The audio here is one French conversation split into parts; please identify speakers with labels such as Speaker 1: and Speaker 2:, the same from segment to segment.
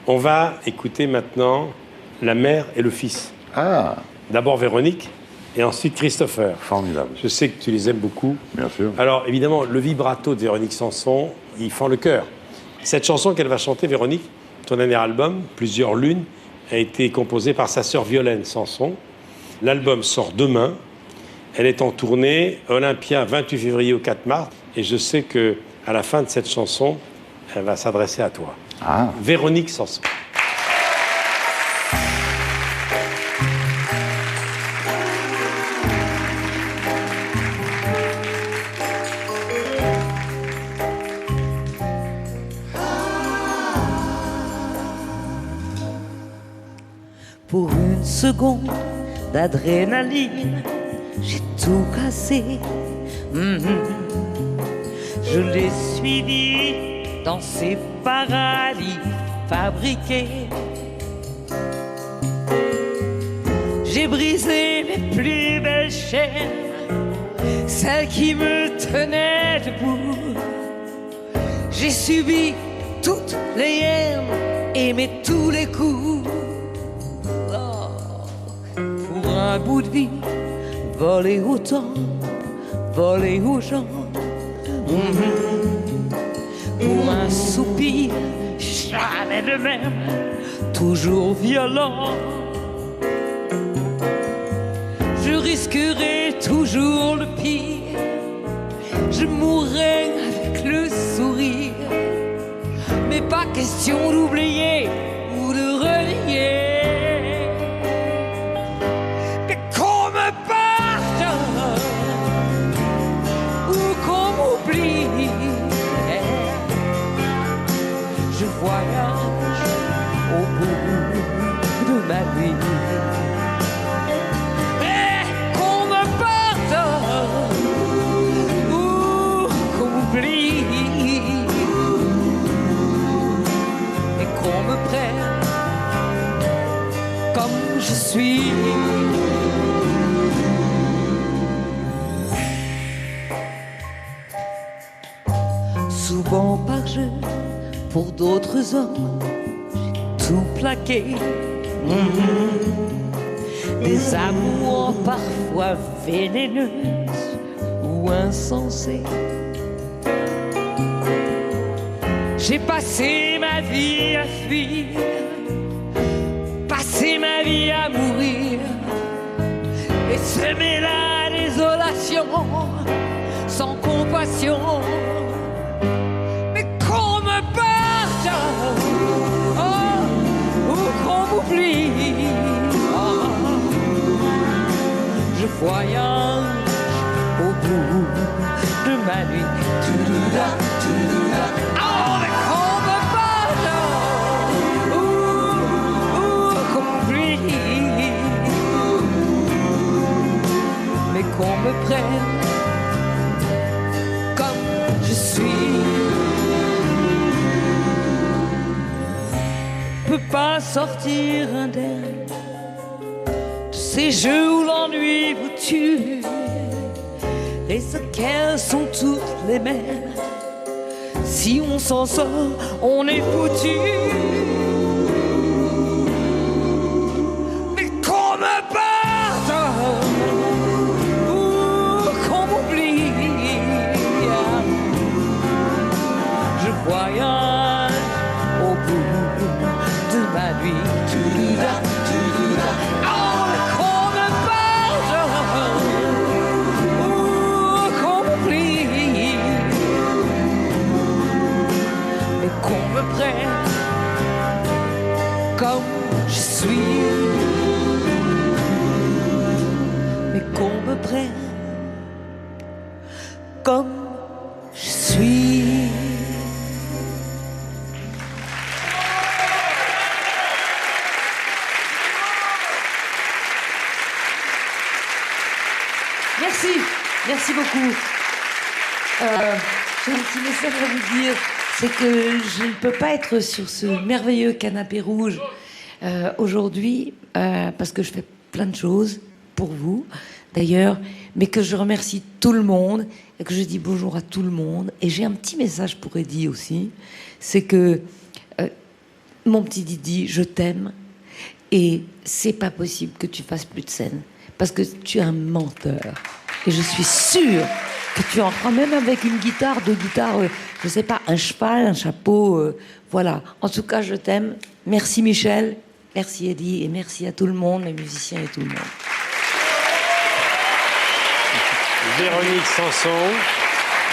Speaker 1: On va écouter maintenant la mère et le fils.
Speaker 2: Ah,
Speaker 1: D'abord Véronique et ensuite Christopher.
Speaker 2: formidable.
Speaker 1: Je sais que tu les aimes beaucoup.
Speaker 2: Bien sûr.
Speaker 1: Alors évidemment, le vibrato de Véronique Sanson, il fend le cœur. Cette chanson qu'elle va chanter, Véronique, ton dernier album, Plusieurs lunes, a été composée par sa sœur Violaine Sanson. L'album sort demain. Elle est en tournée, Olympia, 28 février au 4 mars. Et je sais que à la fin de cette chanson, elle va s'adresser à toi.
Speaker 2: Ah,
Speaker 1: Véronique Sanson.
Speaker 3: Pour une seconde d'adrénaline, j'ai tout cassé. Je l'ai suivi dans ses paradis fabriqués. J'ai brisé mes plus belles chaînes, celles qui me tenaient debout. J'ai subi toutes les hyènes, aimé tous les coups. Pour un bout de vie, voler au temps, voler aux gens. Pour un soupir, jamais le même, toujours violent. Je risquerai toujours le pire, je mourrai avec le sourire. Mais pas question d'oublier ou de renier. Je voyage au bout de ma vie. Mais qu'on me pardonne ou qu'on m'oublie et qu'on me prenne comme je suis. Souvent par jeu, pour d'autres hommes, j'ai tout plaqué. Des amours parfois vénéneuses ou insensées. J'ai passé ma vie à fuir, passé ma vie à mourir, et semé la désolation sans compassion. Je voyage au bout de ma nuit. Oh, mais qu'on me pardonne ou qu'on m'oublie, mais qu'on me prenne comme je suis. Je peux pas sortir indemne de ces jeux où l'ennui vous tue. Les sequelles sont toutes les mêmes. Si on s'en sort, on est foutu. Mais qu'on me pardonne ou qu'on m'oublie, je voyage au bout de ma nuit. Oh, qu'on me pardonne ou qu'on m'oublie, mais qu'on me prenne comme je suis, mais qu'on me prenne comme je suis. Merci beaucoup. J'ai un petit message à vous dire, c'est que je ne peux pas être sur ce merveilleux canapé rouge aujourd'hui parce que je fais plein de choses pour vous, d'ailleurs, mais que je remercie tout le monde et que je dis bonjour à tout le monde. Et j'ai un petit message pour Eddie aussi, c'est que mon petit Didi, je t'aime. Et c'est pas possible que tu fasses plus de scène. Parce que tu es un menteur. Et je suis sûre que tu en feras même avec une guitare, deux guitares, je sais pas, un cheval, un chapeau, voilà. En tout cas, je t'aime. Merci Michel, merci Eddie, et merci à tout le monde, les musiciens et tout le monde.
Speaker 1: Véronique Sanson,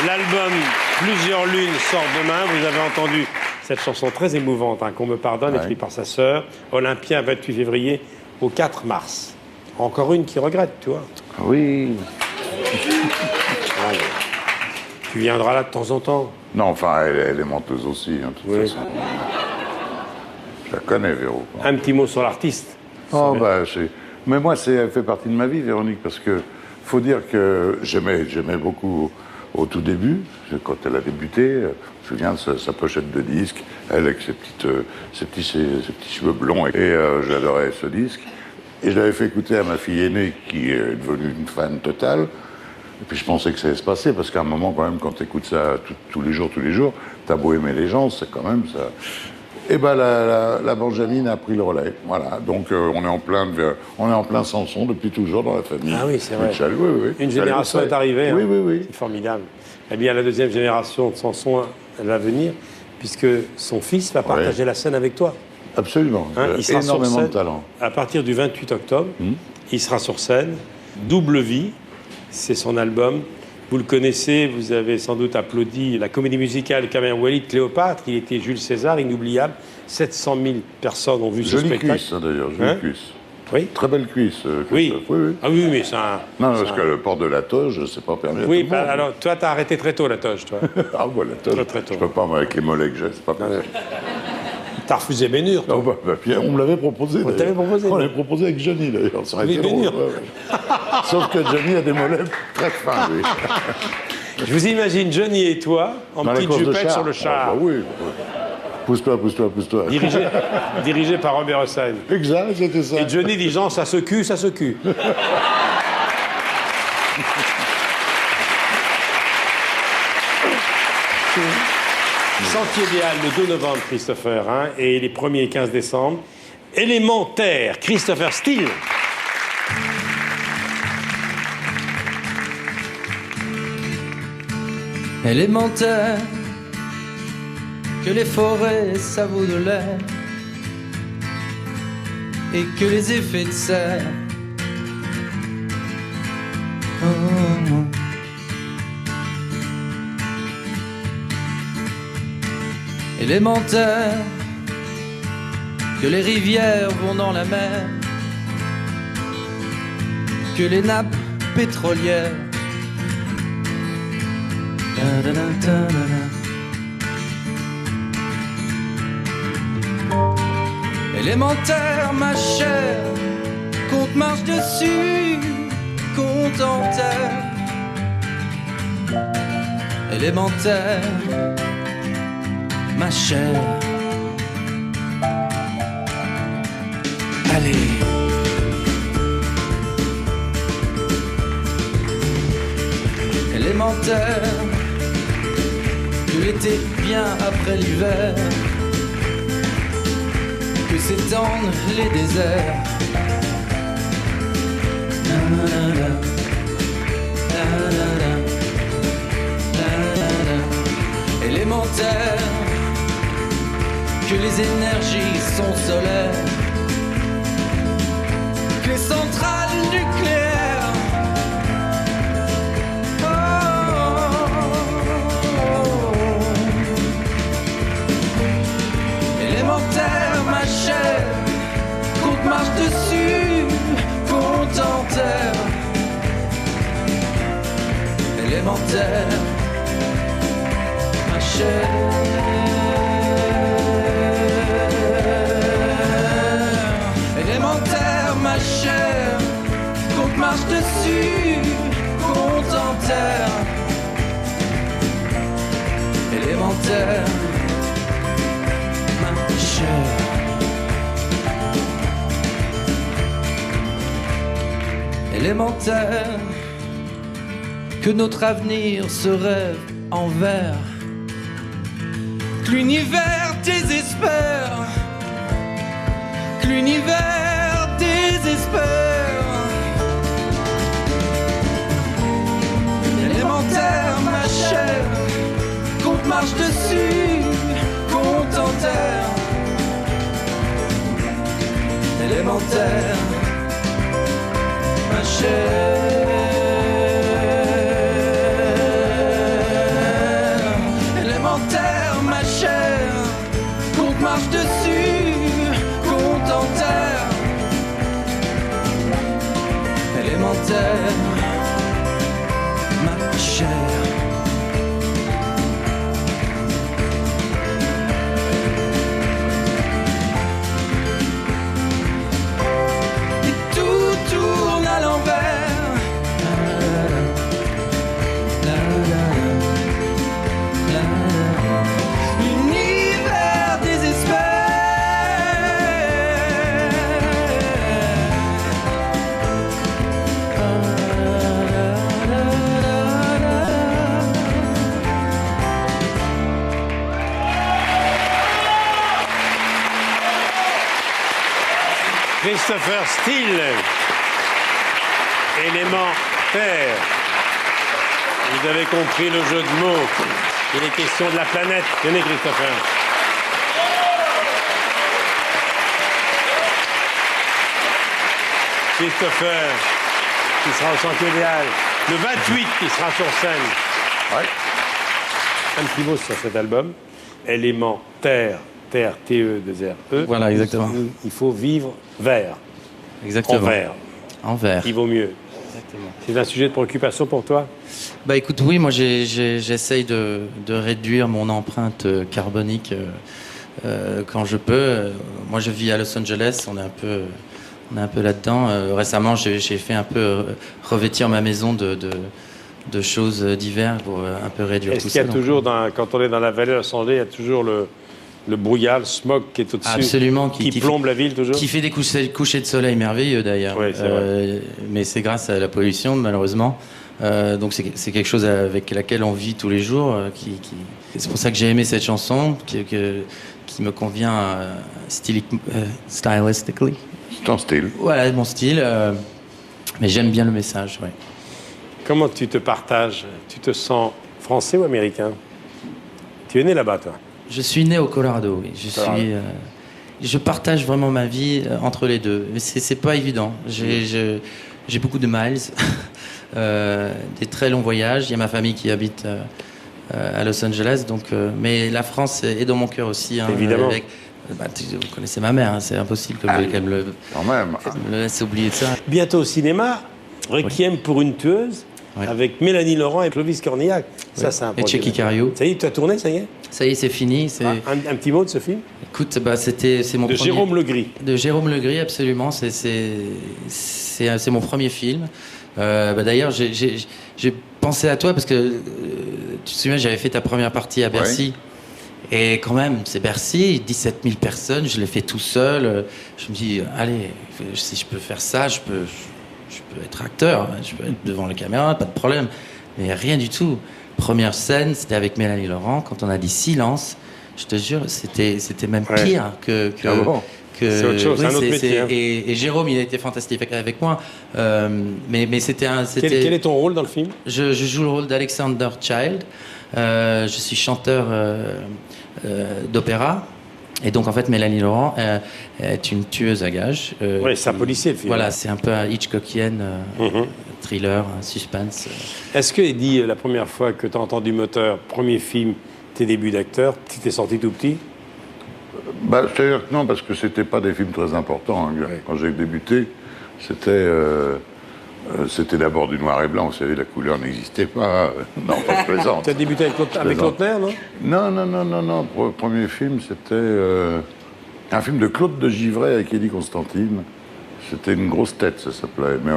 Speaker 1: l'album Plusieurs lunes sort demain. Vous avez entendu cette chanson très émouvante, qu'on me pardonne, écrite par sa sœur. Olympia, 28 février au 4 mars. Encore une qui regrette, tu vois.
Speaker 2: Oui.
Speaker 1: Allez. Tu viendras là de temps en temps.
Speaker 2: Non, enfin, elle est menteuse aussi, de toute façon. Je la connais, Véro. Quoi.
Speaker 1: Un petit mot sur l'artiste.
Speaker 2: Oh, bah, mais moi, elle fait partie de ma vie, Véronique, parce que faut dire que j'aimais beaucoup au tout début, quand elle a débuté. Je me souviens de sa pochette de disque, elle avec ses petits cheveux blonds. Et j'adorais ce disque. Et je l'avais fait écouter à ma fille aînée, qui est devenue une fan totale. Et puis je pensais que ça allait se passer, parce qu'à un moment, quand même, quand tu écoutes ça tous les jours, t'as beau aimer les gens, c'est quand même ça. Et ben la Benjamine a pris le relais. Voilà. Donc on est en plein Sanson depuis toujours dans la famille.
Speaker 1: Ah oui, c'est vrai.
Speaker 2: Oui.
Speaker 1: Une génération est arrivée.
Speaker 2: Oui.
Speaker 1: C'est formidable. Eh bien, la deuxième génération de Sanson, elle va venir, puisque son fils va partager la scène avec toi.
Speaker 2: Absolument.
Speaker 1: Il sera
Speaker 2: énormément
Speaker 1: sur scène,
Speaker 2: de talent.
Speaker 1: À partir du 28 octobre, il sera sur scène. Double vie, c'est son album. Vous le connaissez, vous avez sans doute applaudi la comédie musicale Kamel Ouelid, Cléopâtre. Il était Jules César, inoubliable. 700 000 personnes ont vu ce spectacle.
Speaker 2: Jolie cuisse, d'ailleurs, jolie cuisse.
Speaker 1: Oui.
Speaker 2: Très belle cuisse.
Speaker 1: Oui.
Speaker 2: Oui.
Speaker 1: Ah oui, mais c'est un...
Speaker 2: Non, parce que le port de la toge, c'est pas permis à tout le monde.
Speaker 1: Alors toi, t'as arrêté très tôt la toge, toi.
Speaker 2: Ah, ouais, la toge.
Speaker 1: Très tôt.
Speaker 2: Je peux pas, moi, avec les mollets que j'ai, c'est pas possible.
Speaker 1: T'as refusé Bénur, toi.
Speaker 2: Puis on me l'avait proposé.
Speaker 1: On t'avait proposé.
Speaker 2: On l'avait proposé avec Johnny, d'ailleurs. Ça aurait été
Speaker 1: Bénur.
Speaker 2: drôle. Sauf que Johnny a des mollets très fins, lui.
Speaker 1: Je vous imagine Johnny et toi en petite jupette sur le char.
Speaker 2: Ah, bah oui. Pousse-toi.
Speaker 1: Dirigé par Robert Hossein.
Speaker 2: Exact, c'était ça.
Speaker 1: Et Johnny dit, Jean, ça se cue. Sentier des Halles le 2 novembre, Christopher, et les 1er et 15 décembre. Élémentaire, Christopher Steele.
Speaker 4: Élémentaire, que les forêts ça vaut de l'air et que les effets de serre. Élémentaire, que les rivières vont dans la mer, que les nappes pétrolières. Élémentaire, ma chère, qu'on te marche dessus, qu'on t'enterre. Élémentaire, ma chère. Allez. Élémentaire, que l'été vient après l'hiver, que s'étendent les déserts. Élémentaire, que les énergies sont solaires, que les centrales nucléaires. Élémentaire, ma chère, qu'on te marche dessus, qu'on t'enterre. Élémentaire, ma chère. Élémentaire, ma chère, qu'on te marche dessus, qu'on t'enterre. Élémentaire, élémentaire, que notre avenir se rêve en vert, que l'univers désespère, l'univers désespère. Élémentaire, ma chair, qu'on marche dessus, qu'on t'enterre. Élémentaire, ma chair. Élémentaire, ma chair, qu'on marche dessus, qu'on t'enterre. Élémentaire, ma chair. Et tout tourne à l'envers. L'univers désespère.
Speaker 1: Christopher Steele, élémentaire. Vous avez compris le jeu de mots. Il est question de la planète. Tenez, Christopher. Christopher, qui sera au Centre idéal. Le 28, qui sera sur scène.
Speaker 2: Ouais.
Speaker 1: Un petit mot sur cet album. Élémentaire, terre, T-E-2-R-E.
Speaker 4: Voilà, exactement.
Speaker 1: Il faut vivre vert.
Speaker 4: Exactement.
Speaker 1: En vert.
Speaker 4: En vert.
Speaker 1: Il vaut mieux.
Speaker 4: Exactement.
Speaker 1: C'est un sujet de préoccupation pour toi?
Speaker 4: Bah écoute, oui, moi j'essaye de réduire mon empreinte carbonique quand je peux. Moi je vis à Los Angeles, on est un peu là-dedans. Récemment, j'ai fait un peu revêtir ma maison de choses divers pour un peu réduire tout ça.
Speaker 1: Est-ce qu'il y a toujours, quand on est dans la vallée de Los Angeles, il y a toujours le brouillard, le smog qui est au-dessus?
Speaker 4: Absolument,
Speaker 1: qui plombe la ville toujours?
Speaker 4: Qui fait des couchers de soleil merveilleux d'ailleurs.
Speaker 1: Oui, c'est vrai.
Speaker 4: Mais c'est grâce à la pollution, malheureusement. Donc c'est quelque chose avec laquelle on vit tous les jours. C'est pour ça que j'ai aimé cette chanson, qui me convient stylistically.
Speaker 2: C'est ton style.
Speaker 4: Voilà, mon style. Mais j'aime bien le message, ouais.
Speaker 1: Comment tu te partages? Tu te sens français ou américain? Tu es né là-bas, toi?
Speaker 4: Je suis né au Colorado, oui. Je partage vraiment ma vie entre les deux. Mais c'est pas évident. J'ai beaucoup de miles, des très longs voyages. Il y a ma famille qui habite à Los Angeles, donc. Mais la France est dans mon cœur aussi. Hein,
Speaker 1: évidemment.
Speaker 4: Vous connaissez ma mère, hein, c'est impossible qu'elle me le laisse oublier de ça.
Speaker 1: Bientôt au cinéma, Requiem pour une tueuse,
Speaker 4: Ouais.
Speaker 1: avec Mélanie Laurent et Clovis Cornillac. Ça, c'est un
Speaker 4: Et Tchéky Cario.
Speaker 1: Ça y est, tu as tourné, ça y est?
Speaker 4: Ça y est, c'est fini.
Speaker 1: Un petit mot de ce film?
Speaker 4: Écoute, c'est mon
Speaker 1: De
Speaker 4: premier...
Speaker 1: Jérôme Legris.
Speaker 4: De Jérôme Legris, absolument. C'est mon premier film. D'ailleurs, j'ai pensé à toi parce que tu te souviens, j'avais fait ta première partie à Bercy. Ouais. Et quand même, c'est Bercy, 17 000 personnes, je l'ai fait tout seul. Je me dis, allez, si je peux faire ça, je peux être acteur, je peux être devant la caméra, pas de problème. Mais rien du tout. Première scène, c'était avec Mélanie Laurent. Quand on a dit silence, je te jure, c'était même pire que
Speaker 1: c'est autre chose, c'est un autre métier.
Speaker 4: Et Jérôme, il a été fantastique avec moi. Mais c'était
Speaker 1: Quel est ton rôle dans le film?
Speaker 4: Je joue le rôle d'Alexander Child. Je suis chanteur d'opéra. Et donc, en fait, Mélanie Laurent est une tueuse à gages.
Speaker 1: Oui, c'est un policier, le film.
Speaker 4: Voilà, c'est un peu un Hitchcockienne, thriller, un suspense.
Speaker 1: Est-ce que, Eddie, la première fois que tu as entendu Moteur, premier film, tes débuts d'acteur, tu t'es senti tout petit?
Speaker 2: C'est-à-dire que non, parce que c'était pas des films très importants. Hein. Ouais. Quand j'ai débuté, c'était d'abord du noir et blanc. Vous savez, la couleur n'existait pas. Non, pas je plaisante.
Speaker 1: Tu as débuté avec Lautner, non?
Speaker 2: Non. Le premier film, c'était un film de Claude de Givray avec Eddie Constantine. C'était Une grosse tête, ça s'appelait. Mais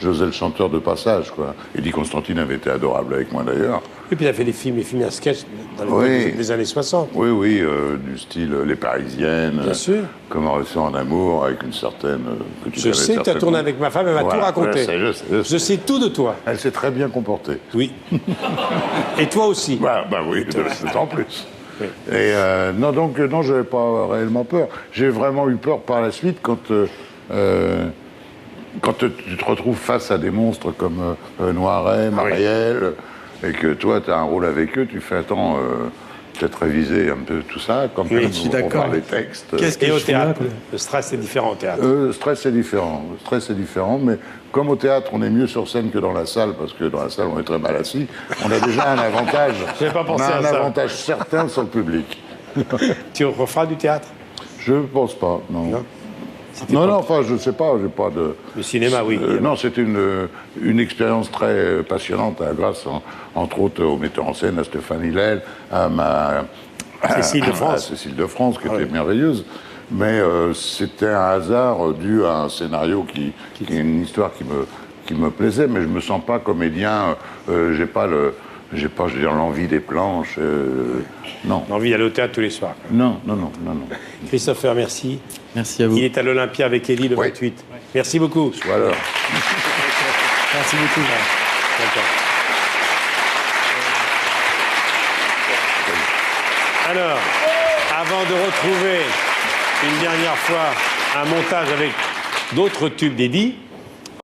Speaker 2: j'osais le chanteur de passage, quoi. Eddie Constantine avait été adorable avec moi, d'ailleurs.
Speaker 1: Et puis il a fait les films à sketch dans les années 60.
Speaker 2: Oui, du style Les Parisiennes.
Speaker 1: Bien sûr.
Speaker 2: Comment réussir en amour avec une certaine...
Speaker 1: Je sais que tu as tourné avec ma femme, elle m'a tout raconté. Je sais tout de toi.
Speaker 2: Elle s'est très bien comportée.
Speaker 1: Oui. Et toi aussi.
Speaker 2: Bah oui, c'est en plus.
Speaker 1: Oui.
Speaker 2: Et non, donc non, je n'avais pas réellement peur. J'ai vraiment eu peur par la suite quand tu te retrouves face à des monstres comme Noiret, Marielle, et que toi, tu as un rôle avec eux, tu fais, attends, peut-être réviser un peu tout ça, quand
Speaker 1: Oui,
Speaker 2: même,
Speaker 1: je suis
Speaker 2: revoir les textes.
Speaker 1: Et au théâtre, le stress est différent au théâtre.
Speaker 2: Le stress est différent. Le stress est différent, mais comme au théâtre, on est mieux sur scène que dans la salle, parce que dans la salle, on est très mal assis. On a déjà un avantage.
Speaker 1: J'avais pas pensé
Speaker 2: on a
Speaker 1: à
Speaker 2: un
Speaker 1: ça.
Speaker 2: avantage certain sur le public.
Speaker 1: Tu referas du théâtre?
Speaker 2: Je pense pas, non.
Speaker 1: Non.
Speaker 2: Non, enfin, je sais pas, j'ai pas de...
Speaker 1: Le cinéma, oui.
Speaker 2: non, c'est une expérience très passionnante, grâce, entre autres, au metteur en scène, à Stéphane Hillel, à
Speaker 1: Cécile de France.
Speaker 2: à Cécile de France, qui était merveilleuse. Mais c'était un hasard dû à un scénario qui est une histoire qui me plaisait, mais je me sens pas comédien, j'ai pas, je veux dire, l'envie des planches, non.
Speaker 1: L'envie d'aller au théâtre tous les soirs.
Speaker 2: Non.
Speaker 1: Christopher, merci.
Speaker 4: Merci à vous.
Speaker 1: Il est à l'Olympia avec Elie le 28. Merci beaucoup.
Speaker 2: Voilà.
Speaker 1: Merci beaucoup. D'accord. Alors, avant de retrouver une dernière fois un montage avec d'autres tubes d'Eddie,